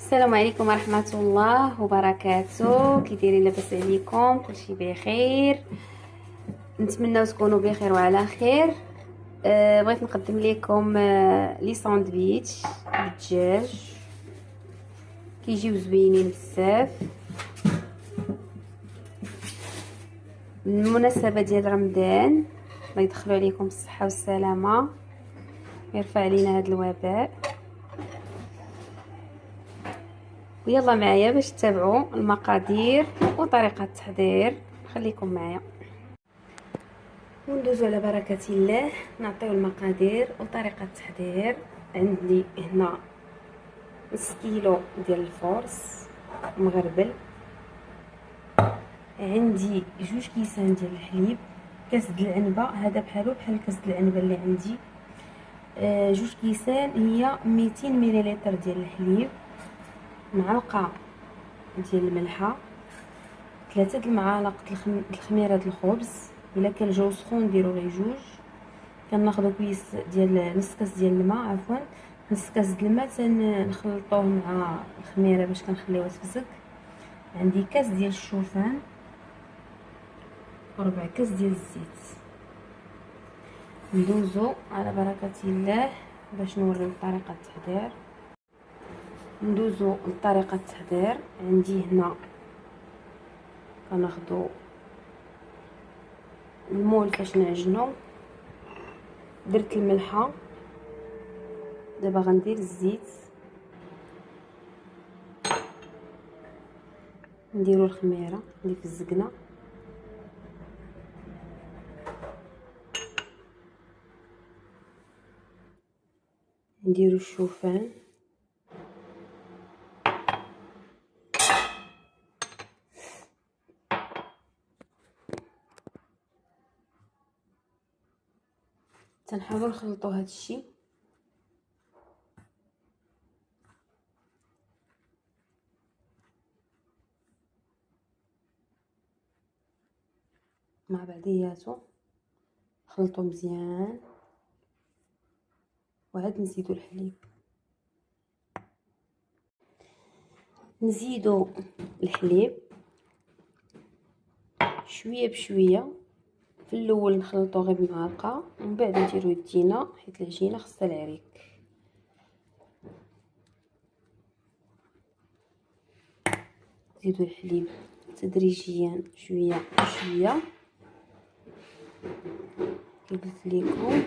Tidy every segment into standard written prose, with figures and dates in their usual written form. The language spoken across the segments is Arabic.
السلام عليكم ورحمة الله وبركاته. كي دايرين؟ لاباس عليكم؟ كلشي بخير؟ نتمنى تكونوا بخير وعلى خير. بغيت نقدم لكم لي ساندويتش بالدجاج، كيجيو زوينين بزاف. بالمناسبة ديال رمضان، الله يدخلوا عليكم بالصحة والسلامة، يرفع علينا هذا الوباء. ويلا معايا باش تتابعوا المقادير وطريقة التحضير. خليكم معايا وندوزو على بركة الله، نعطيو المقادير وطريقة التحضير. عندي هنا نص كيلو ديال الفورص مغربل، عندي 2 كيسان ديال الحليب، كاس د العنبه، هذا بحالو بحال كاس د العنبه اللي عندي. 2 كيسان هي 200 مليلتر ديال الحليب، معلقه ديال الملحه، 3 د المعالق الخميره د الخبز. الا كان الجو سخون ديروا غير 2. كناخذوا كيس ديال نص كاس ديال الماء، عفوا نص كاس د الماء تنخلطوه مع الخميره باش كنخليوها تفزك. عندي كاس ديال الشوفان، 4 كاس ديال الزيت. ندوزو على بركه الله باش نوريو طريقه التحضير. ندوزو لطريقه التحضير. عندي هنا كناخذوا المول باش نعجنو، درت الملحه، دابا غندير الزيت، نديرو الخميره اللي فزقنا، نديرو الشوفان، تنحاولوا نخلطوا هذا الشيء. مع بعضياتو، خلطوا مزيان، وعاد نزيدو الحليب. نزيدو الحليب شويه بشويه. في الاول نخلطو غير بمعلقه، ومن بعد نديرو يدينا حيت العجينه خصها العريق. نزيدو الحليب تدريجيا شويه بشويه كي قلت لكم.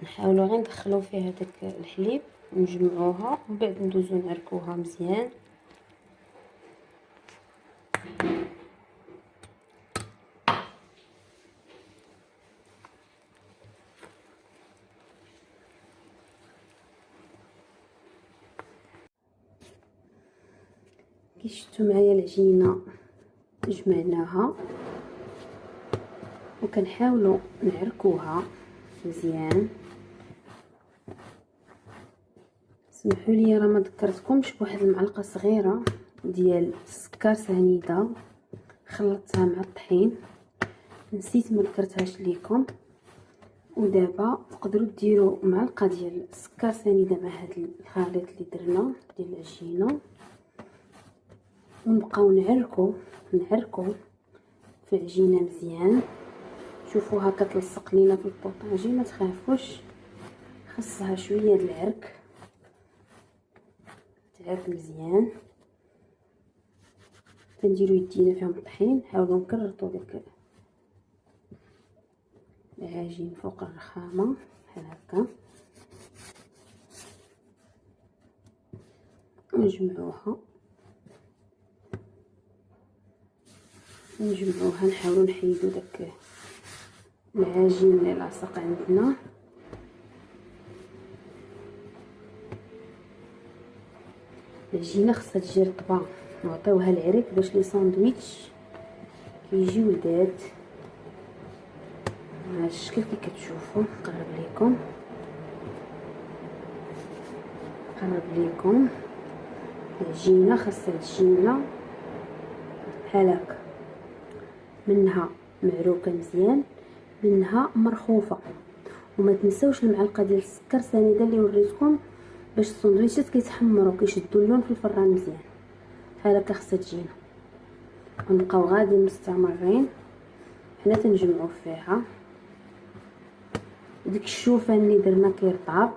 نحاولوا غير ندخلوا فيها هذاك الحليب ونجمعوها، ومن بعد ندوزو نعركوها مزيان. كي شفتوا معايا العجينه جمعناها، وكنحاولوا نعركوها مزيان. سمحوا لي راه ما ذكرتكمش بواحد المعلقه صغيره ديال السكر سنيده خلطتها مع الطحين، نسيت ما ذكرتهاش ليكم. ودابا تقدروا ديروا معلقه ديال السكر سنيده مع هذا الخليط اللي درنا ديال العجينه، ونبقاو نعركو في العجينه مزيان. شوفوها كتلصق لينا في البوطاجي، ما تخافوش، خصها شويه د العرك، تعرك مزيان. تنديرو يدينا فيهم الطحين، حاولوا نكرطوا داك العجين فوق الرخامه بحال هكا، ونجمعوها نحاولوا نحيدوا داك العجين اللي لاصق عندنا. العجينه خصها تجي رطبه، نعطيوها العريق باش لي ساندويتش كيجيو لذاذ. على الشكل كي كتشوفوا. قرب ليكم العجينه خاصها تجينا بحال هكا. منها معروكه مزيان، منها مرخوفه. وما تنساوش المعلقه ديال السكر سنيده اللي وريتكم باش السندويشات كيتحمروا كيشدوا اللون في الفران مزيان. بحال هكا خصها تجينا، ونبقاو غادي مستمرين حنا تنجمعوا فيها. ديك الشوفان اللي درنا كيرطاب.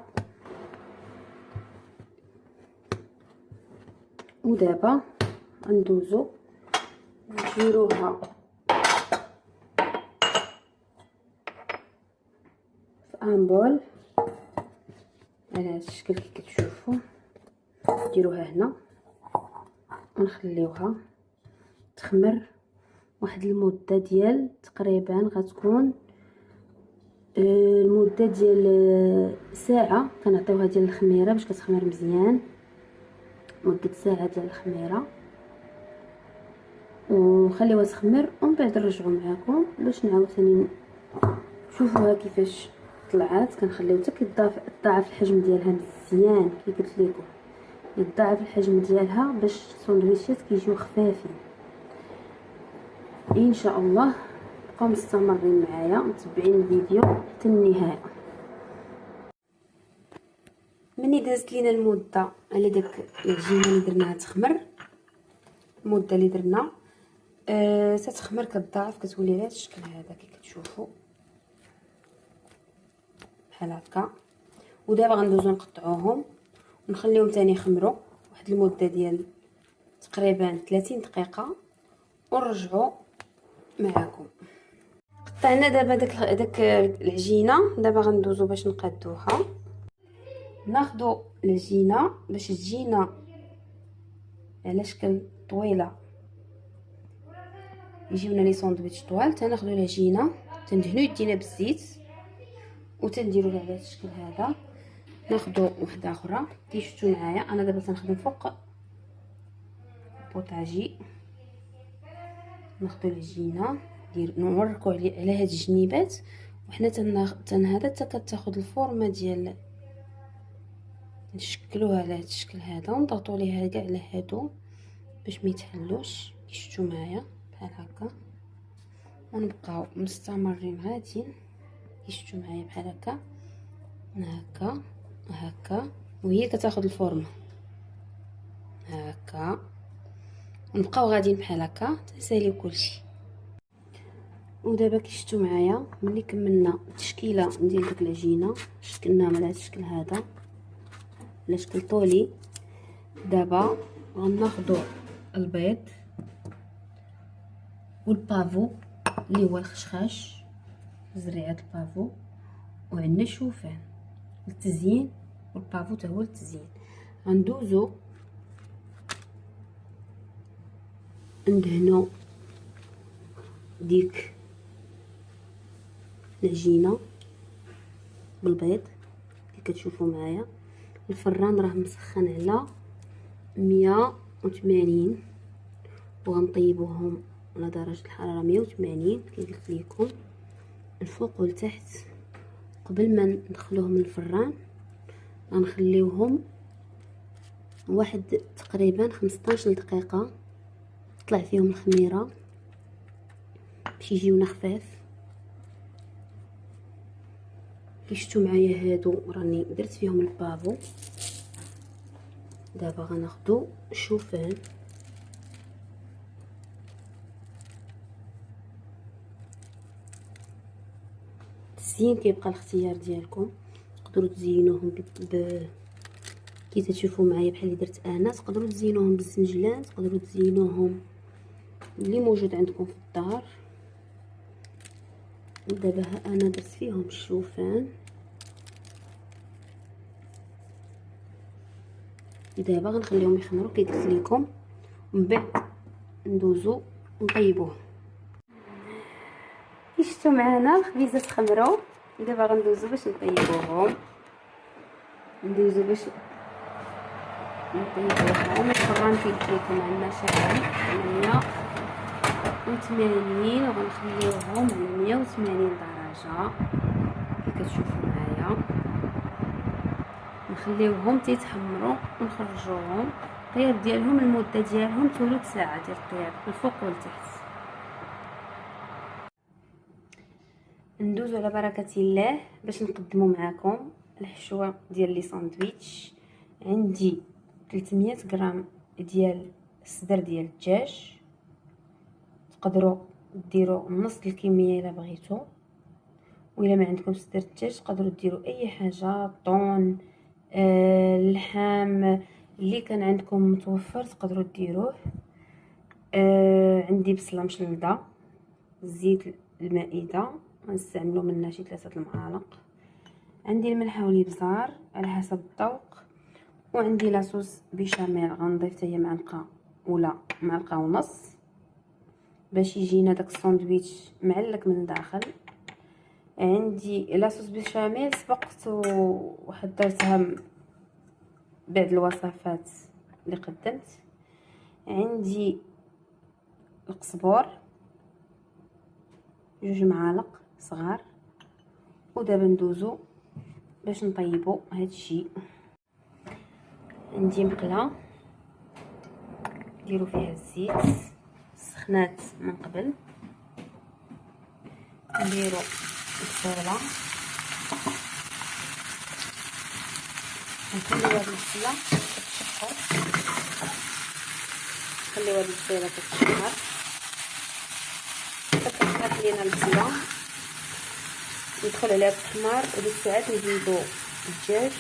ودابا غندوزو نديروها في ان على هذا الشكل كي كتشوفوا. نديروها هنا ونخليوها تخمر واحد المده ديال تقريبا غتكون المده ديال ساعه. كنعطيوها ديال الخميره باش كتخمر مزيان، مده ساعه ديال الخميره، ونخليوها تخمر ومن بعد نرجعوا معكم باش نعاوتاني شوفوها كيفاش طلعات. كنخليو حتى كيضاعف الحجم ديالها مزيان كي قلت لكم، يضاعف الحجم ديالها باش السندويشات كيجيو خفافين. ان شاء الله بقاو مستمرين معايا متبعين الفيديو حتى النهايه. مني دازت لينا المده على داك العجينه اللي درناها تخمر، المده اللي درنا تتخمر كتضاعف كتولي على هذا الشكل هذا كي كتشوفوا بحال هكا. ودابا غندوزو نقطعوهم ونخليهم تاني يخمروا واحد المده ديال تقريبا 30 دقيقه ونرجعوا معكم. قطعنا دابا داك العجينه. دابا غندوزو باش نقادوها. ناخذوا العجينه باش تجينا على شكل طويله، يجيونا لي ساندويتش طوال. تناخذوا العجينه تندهنوا يدينا بالزيت وتنديروا على هذا الشكل هذا. ناخذوا وحده اخرى كي شفتوا معايا انا دابا تنخدم فوق بوطاجي. ناخذوا العجينه نوركوا على هاد الجنيبات، وحنا هذا حتى كتاخذ الفورمه ديال نشكلوها على هذا الشكل هذا ونضغطوا ليها كاع على هادو باش ما يتحلوش كي شفتوا معايا بحال هكا. ونبقاو مستمرين غاديين كي شفتوا معايا بحال هكا هكا هكا، وهي كتاخذ الفورمه هكا. ونبقاو غاديين بحال هكا تنساليو كلشي. ودابا كي شفتوا معايا ملي كملنا التشكيله ديال ديك العجينه شكلناها على هذا الشكل هذا على شكل طولي. دابا غناخذوا البيض والبافو اللي هو الخشخاش، زريعه البافو، وعندنا شوفان للتزيين، والبافو حتى هو للتزيين. غندوزو ندهنو ديك العجينه بالبيض كي كتشوفوا معايا. الفران راه مسخن على 180 وغنطيبوهم على درجه الحراره 180 كي قلت لكم الفوق والتحت. قبل ما ندخلوهم للفران غنخليوهم واحد تقريبا 15 دقيقه تطلع فيهم الخميره باش يجيونا خفاف. كي شفتوا معايا هادو راني درت فيهم البافو. دابا غناخذوا الشوفان التزيين كيبقى الاختيار ديالكم. تقدروا تزينوهم كي تشوفوا معايا بحال اللي درت انا. تقدروا تزينوهم بالزنجلان، تقدروا تزينوهم اللي موجود عندكم في الدار. دابا انا درت فيهم الشوفان. دابا غنخليهم يخمروا كي قلت لكم ومن بعد ندوزو نطيبوه. كي شفتوا معنا الخبيزات خمروا. دابا غندوزو باش نطيبوهم. ندوزو باش نطيبوهم. الفران كي قلت لكم عندنا شاعل على 180 وغنخليوهم على 180 درجه كي كتشوفوا معايا. نخليوهم تيتحمروا ونخرجوهم. الطياب ديالهم المده ديالهم ثلث ساعه ديال الطياب الفوق والتحت. ندوزو على بركه الله باش نقدمو معاكم الحشوه ديال لي ساندويتش. عندي 300 غرام ديال الصدر ديال الدجاج، تقدروا ديروا نص الكميه الا بغيتو، وإلا ما عندكم صدر الدجاج تقدروا ديروا اي حاجه، طون، اللحم اللي كان عندكم متوفر تقدروا ديروه. عندي بصله مشلضه، زيت المائده غنستعملوا منها شي 3 المعالق، عندي الملح والابزار على حسب الذوق، وعندي لاصوص بيشاميل غنضيف حتى هي معلقه ولا معلقه ونص باش يجينا داك الساندويتش معلك من الداخل. عندي لاصوص بيشاميل سبقت وحضرتها بعد الوصفات اللي قدمت. عندي القزبور 2 معالق صغار. ودابا ندوزو باش نطيبو هادشي. عندي مقله نديرو فيها الزيت، سخنات من قبل، نديرو البصله، نخليو هاد البصله كتشحر، نخليو هاد البصله كتشحر، كتحمر لينا البصله، ندخل عليها التحمار وديك الساعات نزيدو الدجاج،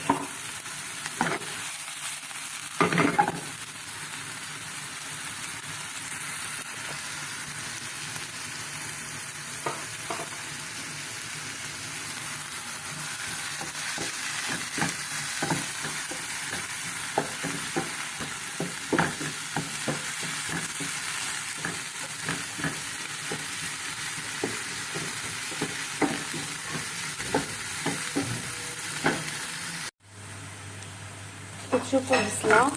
كتشوفوا البصله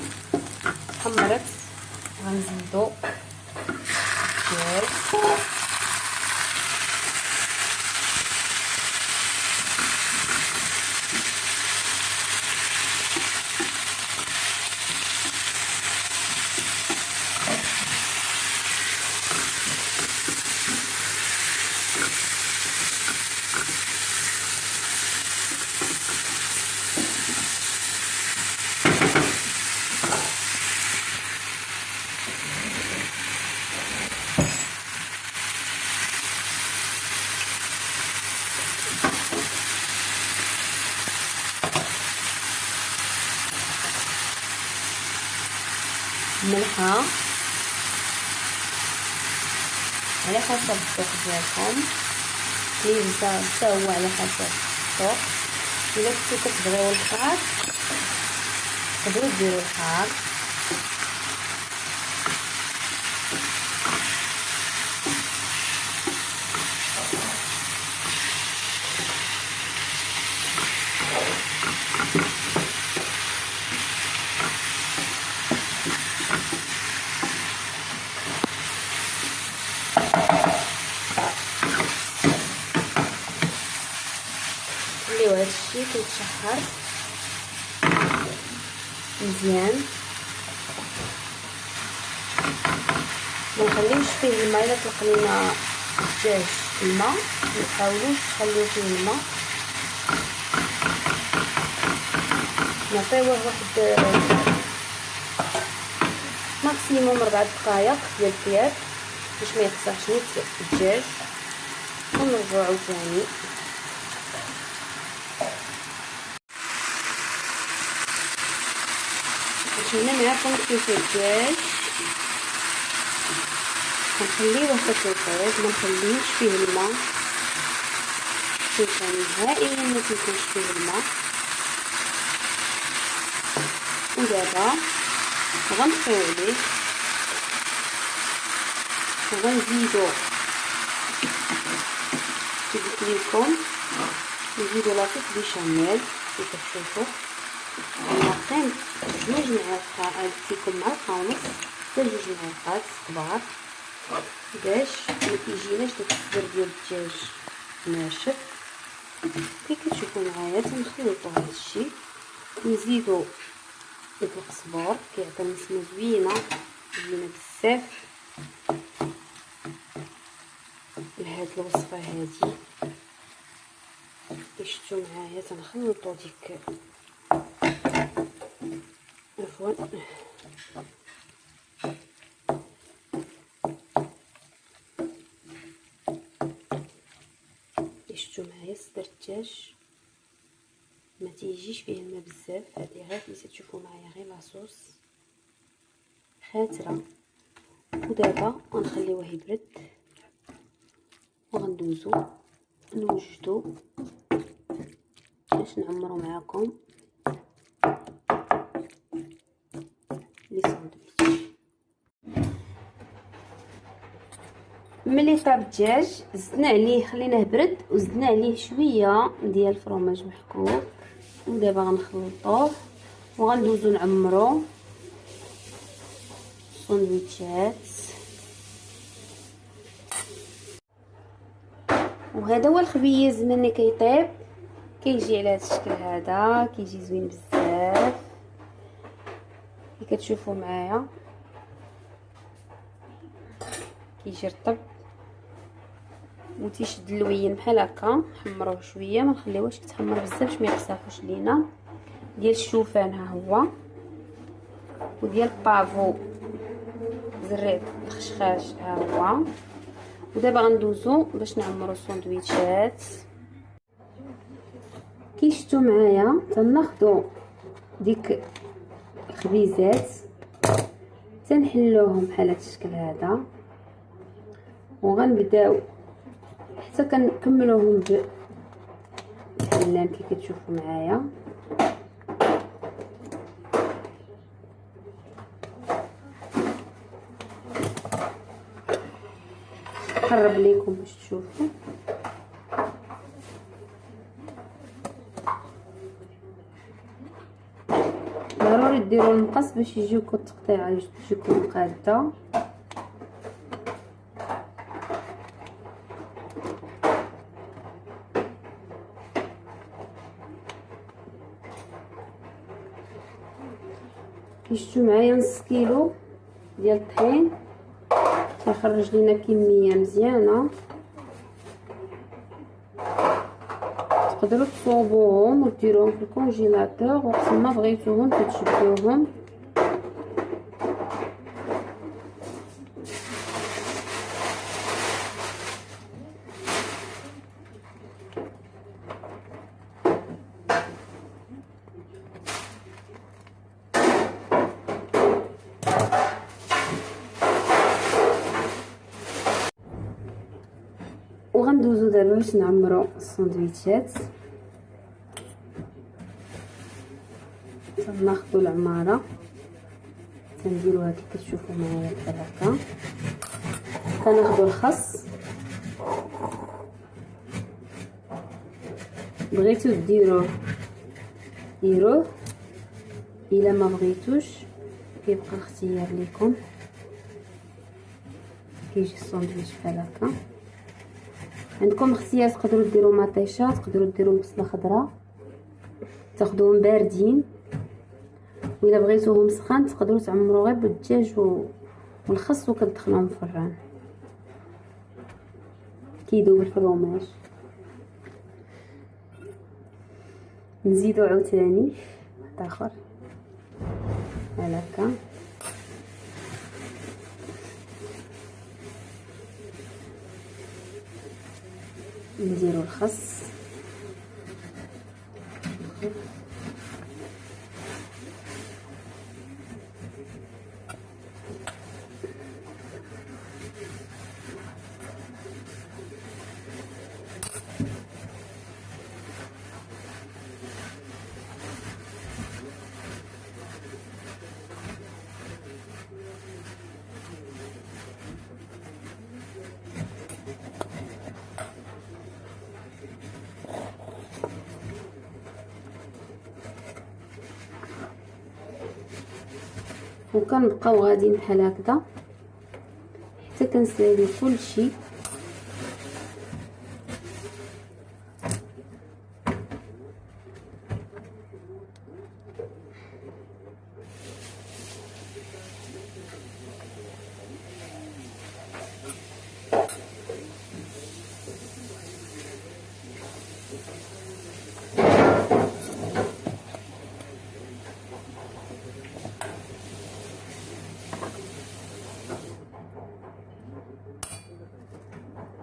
تحمرت، غنزيدو الدجاج، ملحه على حسب الذوق ديالكم، الابزار حتى هو على حسب الذوق. الا كنتو كتبغيو الحار تقدروا ديروا الحار. نخليو هادشي كيتشحر مزيان، منخليوش فيه الماء. الا طلق لينا الدجاج الماء متحاولوش تخليو فيه الماء، نعطيوه واحد ماكسيموم 4 دقائق ديال الطياب باش ما يقصحش نيت الدجاج، ونرجعو عاوتاني. هنا معاكم كيف الدجاج نخليوه حتى يطيب، ما نخليوش فيه الماء، شوفوا نهائيا ما كيكونش فيه الماء. ودابا غنطفيو عليه وغنزيدو كيف قلت لكم نزيدو لاصوص بيشاميل كيف كتشوفوا. ناقصين 2 معالق، عدتيكم معلقه ونص حتى 2 معالق كبار باش ما كيجيناش داك الصدر ديال الدجاج ناشف. كي كتشوفوا معايا تنخلطوا هادشي، نزيدو داك القزبر كيعطي نسمه زوينه بزاف لهاد الوصفه هادي. كي شفتوا معايا تنخلطوا ديك عفوا كي شفتوا معايا صدر الدجاج ما تيجيش فيه الماء بزاف، هذه غير اللي تشوفوا معايا غير لاصوص خاتره. ودابا غنخليوه يبرد وغندوزو نوجدو باش نعمرو معاكم لي ساندويتش. ملي طاب الدجاج زدنا عليه، خليناه برد وزدنا عليه شويه ديال الفرماج محكوك، ودابا غنخلطوه وغندوزو نعمرو ساندويتشات. وهذا هو الخبيز ملي كيطيب كيجي على هذا الشكل هذا، كيجي زوين بزاف كي كتشوفوا معايا، كيجي رطب وتيشد اللوين بحال هكا. نحمروه شويه، ما نخليوهش يتحمر بزاف باش ما يقصافوش لينا. ديال الشوفان ها هو، وديال البافو زريت الخشخاش ها هو. ودابا غندوزو باش نعمرو الساندويتشات. كي شفتوا معايا تناخدو ديك الخبيزات تنحلوهم بحال هذا الشكل هذا، وغنبداو حتى كنكملوهم بالحلان كي كتشوفوا معايا. قرب ليكم باش تشوفوا. ضروري ديروا المقص باش يجيوكم التقطيعه تجيكم قاده. كيشتو معايا نص كيلو ديال الطحين، كيخرج لينا كميه مزيانه. تقدروا تصوبوهم وديروهم في الكونجيلاتور، وقت ما بغيتوهم كتشدوهم. وغندوزو دابا باش نعمرو الساندويتشات. تناخدو العماره تنديروها كي كتشوفوا معايا بحال هكا. كناخدو الخس، بغيتو ديروه، الا ما بغيتوش كيبقى اختيار ليكم. كيجي الساندويتش بحال هكا. عندكم اختيار، تقدروا ديروا مطيشه، تقدروا ديروا بصله خضراء، تاخذوهم باردين. وإلا بغيتوهم سخان تقدروا تعمروا غير بالدجاج والخس وكتدخلوهم في الفران كيذوب الفرماج. نزيدو عاوتاني واحد اخر بحال هكا. نديرو الخس، وكنبقاو غاديين بحال هكذا حتى كنسالي كلشي.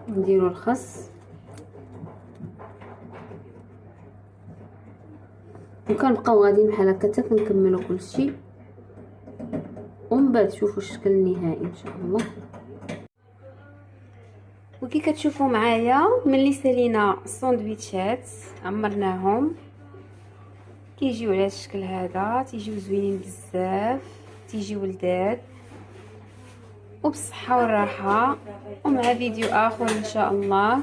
نديرو الخس وكنبقاو غاديين بحال هكا حتى كنكملوا كلشي، ومن بعد تشوفوا الشكل النهائي ان شاء الله. وكي كتشوفوا معايا ملي سالينا الساندويتشات عمرناهم كيجيو على الشكل هذا، تيجيو زوينين بزاف، تيجيو لذاذ وبالصحه والراحه. ومع فيديو اخر ان شاء الله.